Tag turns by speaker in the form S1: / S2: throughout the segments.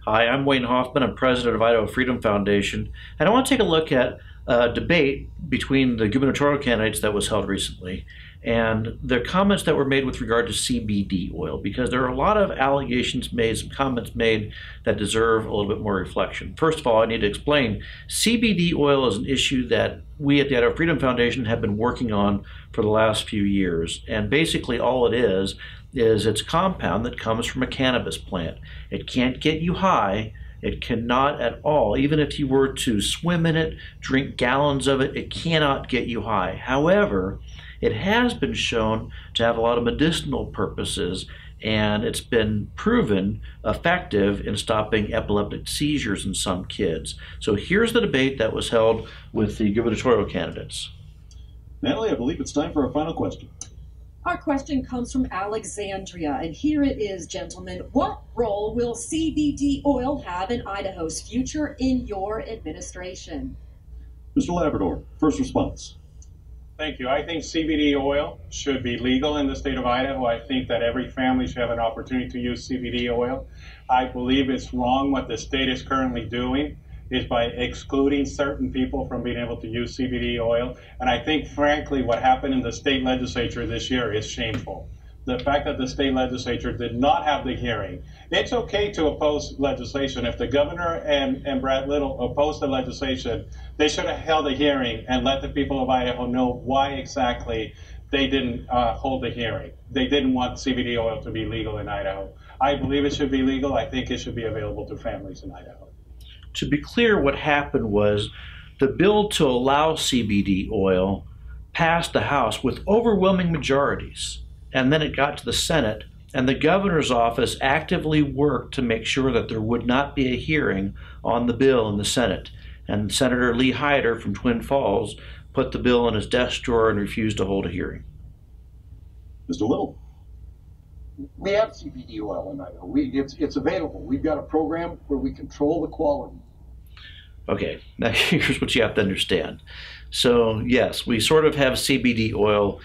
S1: Hi, I'm Wayne Hoffman. I'm president of Idaho Freedom Foundation, and I want to take a look at a debate between the gubernatorial candidates that was held recently and the comments that were made with regard to CBD oil, because there are a lot of allegations made, some comments made that deserve a little bit more reflection. First of all, I need to explain CBD oil is an issue that we at the Idaho Freedom Foundation have been working on for the last few years, and basically all it is it's a compound that comes from a cannabis plant. It can't get you high. It cannot at all. Even if you were to swim in it, drink gallons of it, it cannot get you high. However, it has been shown to have a lot of medicinal purposes, and it's been proven effective in stopping epileptic seizures in some kids. So here's the debate that was held with the gubernatorial candidates.
S2: Natalie, I believe it's time for our final question.
S3: Our question comes from Alexandria, and here it is, gentlemen. What role will CBD oil have in Idaho's future in your administration?
S2: Mr. Labrador, first response.
S4: Thank you. I think CBD oil should be legal in the state of Idaho. I think that every family should have an opportunity to use CBD oil. I believe it's wrong what the state is currently doing is by excluding certain people from being able to use CBD oil. And I think, frankly, what happened in the state legislature this year is shameful. The fact that the state legislature did not have the hearing. It's okay to oppose legislation. If the governor and Brad Little opposed the legislation, they should have held a hearing and let the people of Idaho know why exactly they didn't hold the hearing. They didn't want CBD oil to be legal in Idaho. I believe it should be legal. I think it should be available to families in Idaho.
S1: To be clear, what happened was the bill to allow CBD oil passed the House with overwhelming majorities, and then it got to the Senate, and the governor's office actively worked to make sure that there would not be a hearing on the bill in the Senate. And Senator Lee Hyder from Twin Falls put the bill in his desk drawer and refused to hold a hearing.
S2: Mr. Little.
S5: We have CBD oil in Idaho. It's available. We've got a program where we control the quality.
S1: Okay, now here's what you have to understand. So yes, we sort of have CBD oil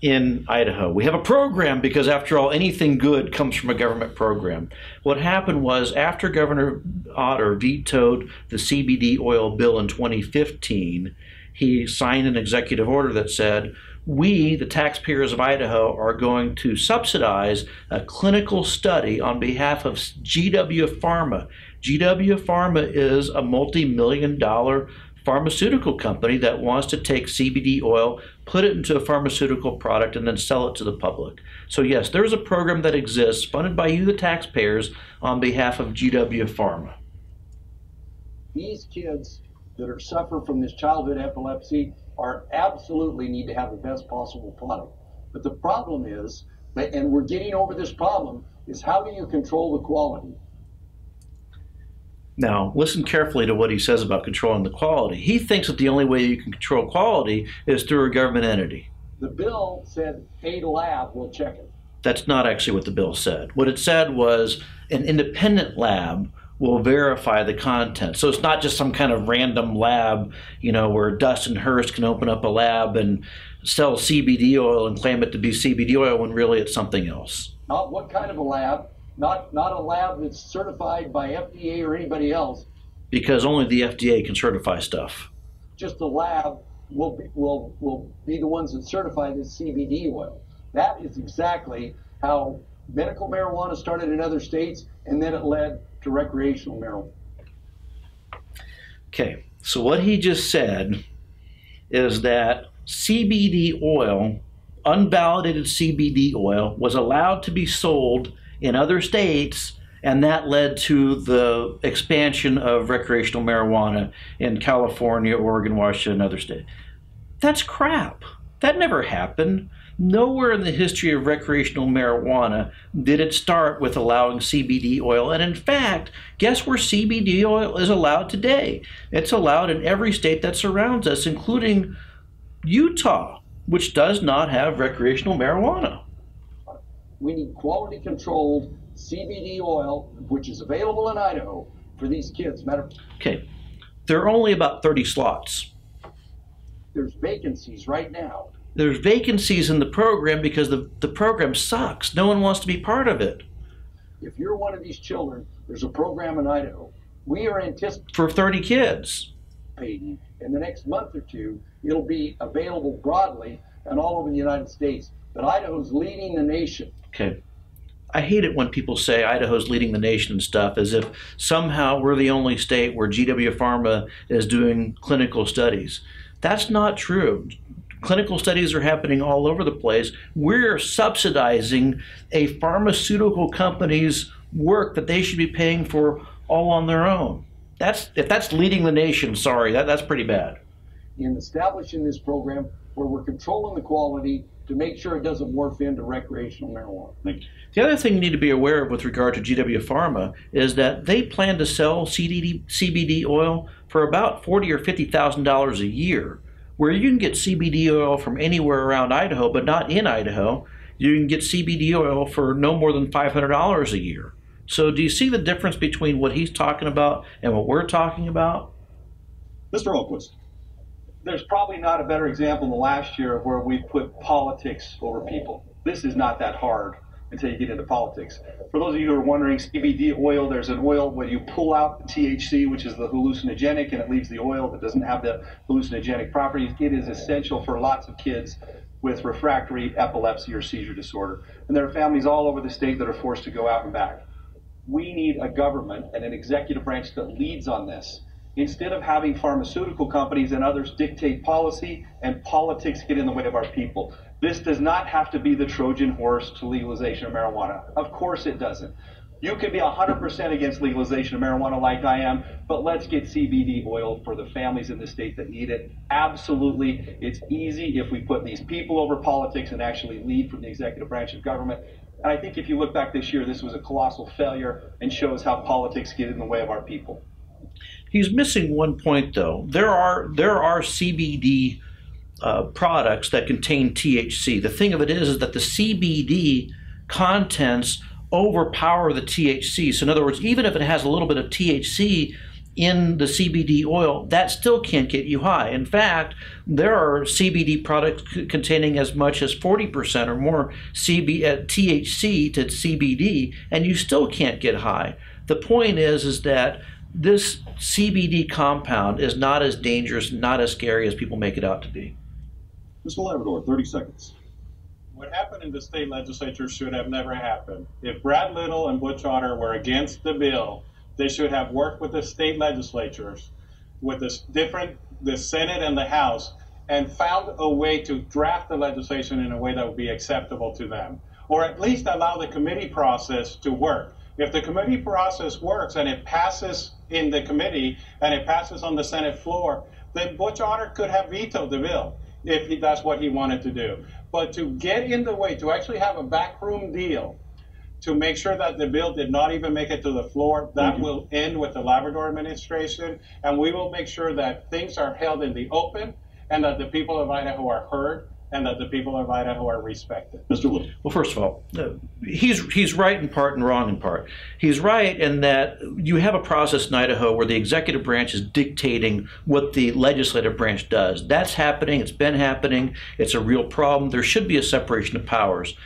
S1: in Idaho. We have a program because, after all, anything good comes from a government program. What happened was, after Governor Otter vetoed the CBD oil bill in 2015, he signed an executive order that said, we, the taxpayers of Idaho, are going to subsidize a clinical study on behalf of GW Pharma. GW Pharma is a multi-million-dollar pharmaceutical company that wants to take CBD oil, put it into a pharmaceutical product, and then sell it to the public. So yes, there's a program that exists, funded by you, the taxpayers, on behalf of GW Pharma.
S5: These kids that suffer from this childhood epilepsy absolutely need to have the best possible product. But the problem is, and we're getting over this problem, is how do you control the quality?
S1: Now, listen carefully to what he says about controlling the quality. He thinks that the only way you can control quality is through a government entity.
S5: The bill said a lab will check it.
S1: That's not actually what the bill said. What it said was an independent lab will verify the content. So it's not just some kind of random lab, where Dustin Hurst can open up a lab and sell CBD oil and claim it to be CBD oil when really it's something else.
S5: Not what kind of a lab, not a lab that's certified by FDA or anybody else.
S1: Because only the FDA can certify stuff.
S5: Just the lab will be the ones that certify this CBD oil. That is exactly how medical marijuana started in other states, and then it led to recreational marijuana.
S1: Okay, so what he just said is that CBD oil, unvalidated CBD oil, was allowed to be sold in other states, and that led to the expansion of recreational marijuana in California, Oregon, Washington, and other states. That's crap. That never happened. Nowhere in the history of recreational marijuana did it start with allowing CBD oil. And in fact, guess where CBD oil is allowed today? It's allowed in every state that surrounds us, including Utah, which does not have recreational marijuana.
S5: We need quality controlled CBD oil, which is available in Idaho for these kids.
S1: Okay, there are only about 30 slots.
S5: There's vacancies right now.
S1: There's vacancies in the program because the program sucks. No one wants to be part of it.
S5: If you're one of these children, there's a program in Idaho. We are anticipating
S1: For 30 kids.
S5: in the next month or two, it'll be available broadly and all over the United States. But Idaho's leading the nation.
S1: Okay. I hate it when people say Idaho's leading the nation and stuff, as if somehow we're the only state where GW Pharma is doing clinical studies. That's not true. Clinical studies are happening all over the place. We're subsidizing a pharmaceutical company's work that they should be paying for all on their own. If that's leading the nation, sorry, that's pretty bad.
S5: In establishing this program where we're controlling the quality to make sure it doesn't morph into recreational marijuana.
S1: The other thing you need to be aware of with regard to GW Pharma is that they plan to sell CBD oil for about $40,000 or $50,000 a year, where you can get CBD oil from anywhere around Idaho, but not in Idaho. You can get CBD oil for no more than $500 a year. So do you see the difference between what he's talking about and what we're talking about?
S2: Mr. Alquist.
S6: There's probably not a better example than last year where we put politics over people. This is not that hard until you get into politics. For those of you who are wondering, CBD oil, there's an oil where you pull out the THC, which is the hallucinogenic, and it leaves the oil that doesn't have the hallucinogenic properties. It is essential for lots of kids with refractory epilepsy or seizure disorder. And there are families all over the state that are forced to go out and back. We need a government and an executive branch that leads on this. Instead of having pharmaceutical companies and others dictate policy and politics get in the way of our people. This does not have to be the Trojan horse to legalization of marijuana. Of course it doesn't. You can be 100% against legalization of marijuana like I am, but let's get CBD oil for the families in the state that need it. Absolutely. It's easy if we put these people over politics and actually lead from the executive branch of government. And I think if you look back this year, this was a colossal failure and shows how politics get in the way of our people.
S1: He's missing one point, though. There are CBD products that contain THC. The thing of it is that the CBD contents overpower the THC. So in other words, even if it has a little bit of THC in the CBD oil, that still can't get you high. In fact, there are CBD products containing as much as 40% or more THC to CBD, and you still can't get high. The point is that this CBD compound is not as dangerous, not as scary as people make it out to be.
S2: Mr. Labrador, 30 seconds.
S4: What happened in the state legislature should have never happened. If Brad Little and Butch Otter were against the bill, they should have worked with the state legislatures, with the Senate and the House, and found a way to draft the legislation in a way that would be acceptable to them, or at least allow the committee process to work. If the committee process works and it passes in the committee and it passes on the Senate floor, then Butch Otter could have vetoed the bill if that's what he wanted to do. But to get in the way, to actually have a backroom deal to make sure that the bill did not even make it to the floor, that will end with the Labrador administration, and we will make sure that things are held in the open and that the people of Idaho are heard and that the people of Idaho are respected.
S2: Mr. Little.
S1: Well, first of all, he's right in part and wrong in part. He's right in that you have a process in Idaho where the executive branch is dictating what the legislative branch does. That's happening. It's been happening. It's a real problem. There should be a separation of powers.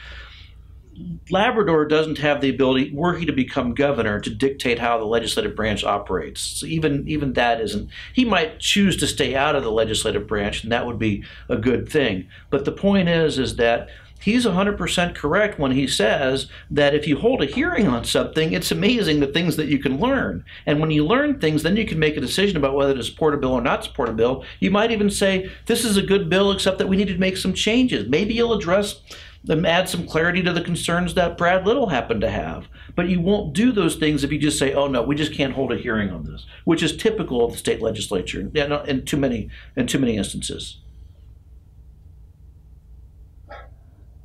S1: Labrador doesn't have the ability, were he to become governor, to dictate how the legislative branch operates. So even that isn't. He might choose to stay out of the legislative branch, and that would be a good thing. But the point is that he's 100% correct when he says that if you hold a hearing on something, it's amazing the things that you can learn. And when you learn things, then you can make a decision about whether to support a bill or not support a bill. You might even say, this is a good bill, except that we need to make some changes. Maybe you'll address them, add some clarity to the concerns that Brad Little happened to have. But you won't do those things if you just say, oh no, we just can't hold a hearing on this, which is typical of the state legislature in too many instances.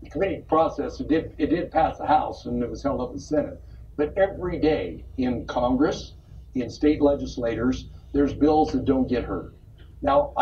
S5: The committee process, it did pass the House and it was held up in the Senate. But every day in Congress, in state legislators, there's bills that don't get heard. Now,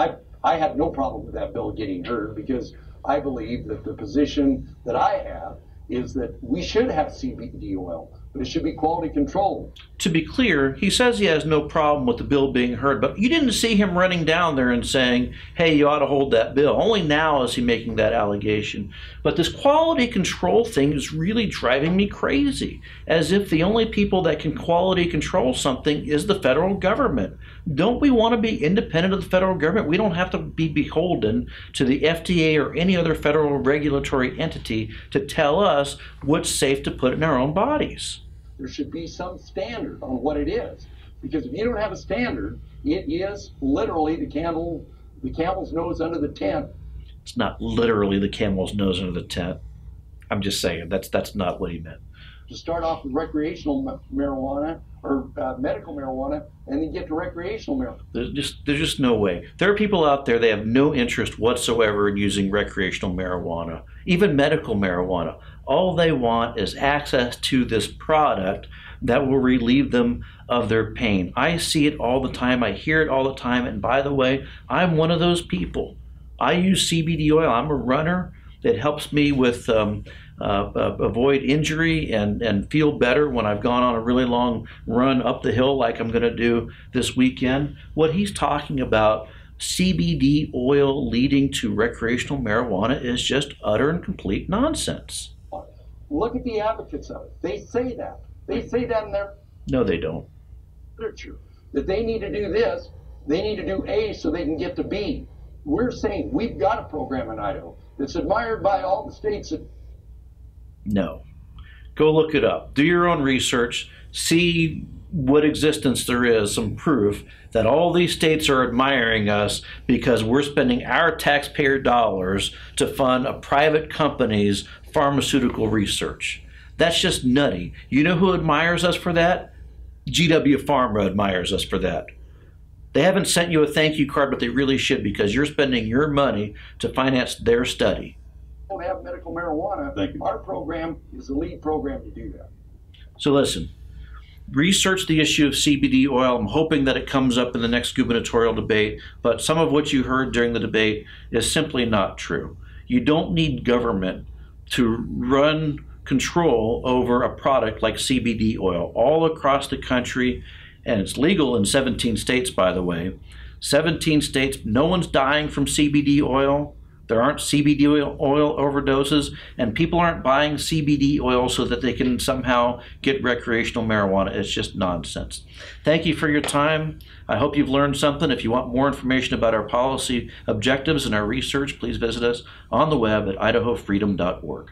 S5: I have no problem with that bill getting heard because I believe that the position that I have is that we should have CBD oil. but it should be quality control.
S1: To be clear, he says he has no problem with the bill being heard, but you didn't see him running down there and saying, hey, you ought to hold that bill. Only now is he making that allegation. But this quality control thing is really driving me crazy, as if the only people that can quality control something is the federal government. Don't we want to be independent of the federal government? We don't have to be beholden to the FDA or any other federal regulatory entity to tell us what's safe to put in our own bodies.
S5: There should be some standard on what it is. Because if you don't have a standard, it is literally the camel's nose under the tent.
S1: It's not literally the camel's nose under the tent. I'm just saying, that's not what he meant.
S5: To start off with recreational marijuana or medical marijuana and then get to recreational marijuana.
S1: There's just no way. There are people out there, they have no interest whatsoever in using recreational marijuana, even medical marijuana. All they want is access to this product that will relieve them of their pain. I see it all the time. I hear it all the time. And by the way, I'm one of those people. I use CBD oil. I'm a runner. It helps me with avoid injury and feel better when I've gone on a really long run up the hill like I'm going to do this weekend. What he's talking about, CBD oil leading to recreational marijuana, is just utter and complete nonsense.
S5: Look at the advocates of it. They say that. They say that in their
S1: No, they don't.
S5: literature. That they need to do this, they need to do A so they can get to B. We're saying we've got a program in Idaho that's admired by all the states.
S1: No. Go look it up. Do your own research. See what existence there is, some proof that all these states are admiring us because we're spending our taxpayer dollars to fund a private company's pharmaceutical research. That's just nutty. You know who admires us for that? GW Pharma admires us for that. They haven't sent you a thank you card, but they really should, because you're spending your money to finance their study.
S5: Don't have medical marijuana.
S2: Thank you.
S5: Our program is the lead program to do that.
S1: So listen, research the issue of CBD oil. I'm hoping that it comes up in the next gubernatorial debate, but some of what you heard during the debate is simply not true. You don't need government to run control over a product like CBD oil all across the country, and it's legal in 17 states, by the way. 17 states, no one's dying from CBD oil. There aren't CBD oil overdoses, and people aren't buying CBD oil so that they can somehow get recreational marijuana. It's just nonsense. Thank you for your time. I hope you've learned something. If you want more information about our policy objectives and our research, please visit us on the web at idahofreedom.org.